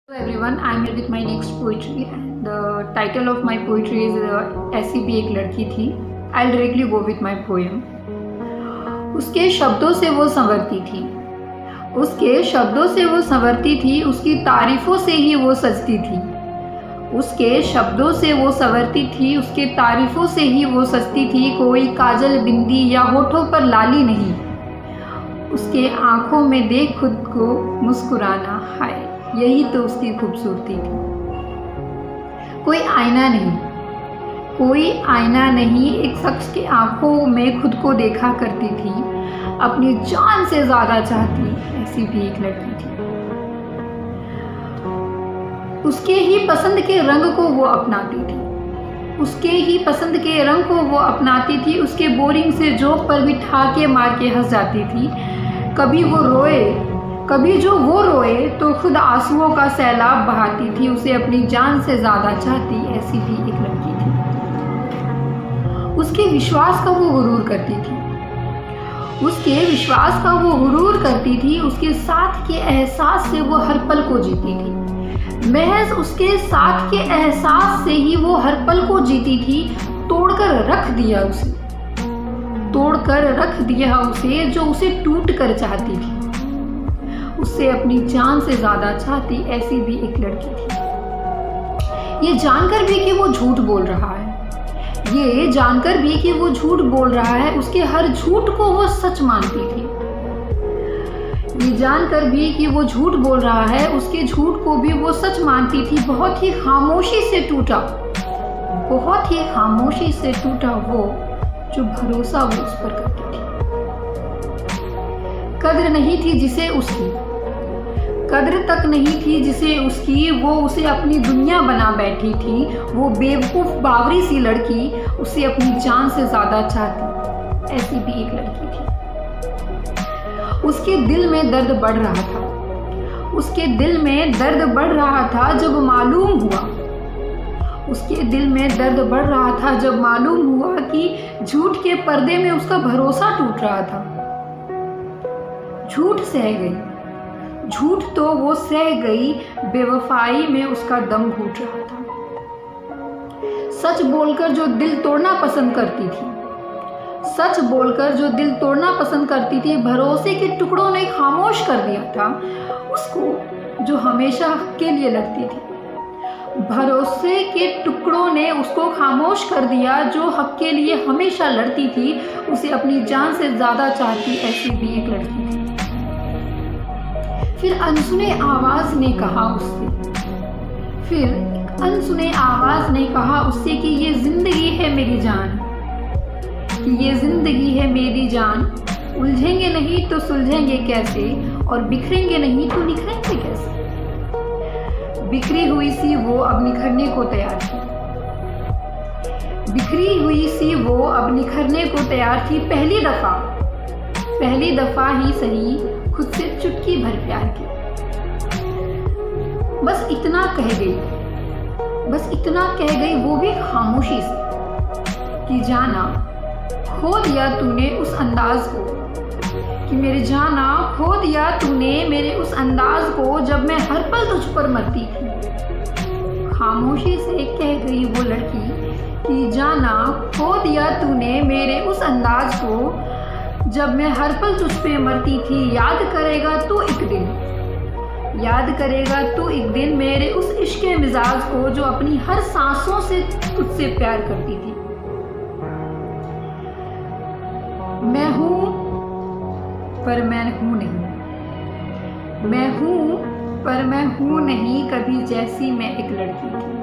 Hello everyone, I am here with my next poetry and the title of my poetry is ऐसी भी एक लड़की थी. I'll directly go with my poem. उसके शब्दों से वो संवरती थी, उसके शब्दों से वो संवरती थी, उसकी तारीफों से ही वो सजती थी. उसके शब्दों से वो संवरती थी, उसके तारीफों से ही वो सजती थी. कोई काजल बिंदी या होठों पर लाली नहीं, उसके आंखों में देख खुद को मुस्कुराना, हाय यही तो उसकी खूबसूरती थी. कोई आईना नहीं, कोई आईना नहीं, एक शख्स की आंखों में खुद को देखा करती थी, अपनी जान से ज्यादा चाहती, ऐसी भी एक लड़की थी. उसके ही पसंद के रंग को वो अपनाती थी, उसके ही पसंद के रंग को वो अपनाती थी. उसके बोरिंग से जोक पर भी ठाके मार के हंस जाती थी. कभी वो रोए, कभी जो वो रोए तो खुद आंसुओं का सैलाब बहाती थी. उसे अपनी जान से ज्यादा चाहती, ऐसी भी एक लड़की थी. उसके विश्वास का वो गुरूर करती थी, उसके विश्वास का वो गुरूर करती थी. उसके साथ के एहसास से वो हर पल को जीती थी, महज उसके साथ के एहसास से ही वो हर पल को जीती थी. तोड़कर रख दिया उसे, तोड़कर रख दिया उसे जो उसे टूट कर चाहती थी. उससे अपनी जान से ज्यादा चाहती, ऐसी भी एक लड़की थी. ये जानकर भी कि वो झूठ बोल रहा है, ये जानकर भी कि वो झूठ बोल रहा है, उसके हर झूठ को वो सच मानती थी. ये जानकर भी कि वो झूठ बोल रहा है, उसके झूठ को भी वो सच मानती थी. बहुत ही खामोशी से टूटा, बहुत ही खामोशी से टूटा वो जो भरोसा वो उस पर करती थी. कद्र नहीं थी जिसे उसकी, कद्र तक नहीं थी जिसे उसकी, वो उसे अपनी दुनिया बना बैठी थी. वो बेवकूफ बावरी सी लड़की उसे अपनी जान से ज्यादा चाहती, ऐसी भी एक लड़की थी. उसके दिल में दर्द बढ़ रहा था, उसके दिल में दर्द बढ़ रहा था जब मालूम हुआ, उसके दिल में दर्द बढ़ रहा था जब मालूम हुआ कि झूठ के पर्दे में उसका भरोसा टूट रहा था. झूठ सह गई, झूठ तो वो सह गई, बेवफाई में उसका दम घुट रहा था. सच बोलकर जो दिल तोड़ना पसंद करती थी, सच बोलकर जो दिल तोड़ना पसंद करती थी, भरोसे के टुकड़ों ने खामोश कर दिया था उसको जो हमेशा हक के लिए लड़ती थी. भरोसे के टुकड़ों ने उसको खामोश कर दिया जो हक के लिए हमेशा लड़ती थी. उसे अपनी जान से ज्यादा चाहती, ऐसी भी एक लड़की थी. फिर अनसुने आवाज ने कहा उससे, फिर एक अनसुने आवाज ने कहा उससे कि ये जिंदगी है मेरी जान, कि ये जिंदगी है मेरी जान. उलझेंगे नहीं तो सुलझेंगे कैसे, और बिखरेंगे नहीं तो निखरेंगे कैसे. बिखरी हुई सी वो अब निखरने को तैयार थी, बिखरी हुई सी वो अब निखरने को तैयार थी. पहली दफा ही सही खुद से चुटकी भर प्यार की. बस इतना कह गई, बस इतना कह गई, वो भी खामोशी से कि जाना खो दिया तूने उस अंदाज को, कि मेरे जाना खो दिया तूने मेरे उस अंदाज को जब मैं हर पल तुझ पर मरती थी. खामोशी से कह गई वो लड़की कि जाना खो दिया तूने मेरे उस अंदाज को जब मैं हर पल तुझ पे मरती थी. याद करेगा तू एक दिन, याद करेगा तू एक दिन मेरे उस इश्क मिजाज को जो अपनी हर सांसों से तुझसे प्यार करती थी. मैं हूं पर मैं हूं नहीं, मैं हूं पर मैं हूं नहीं, कभी जैसी मैं एक लड़की थी.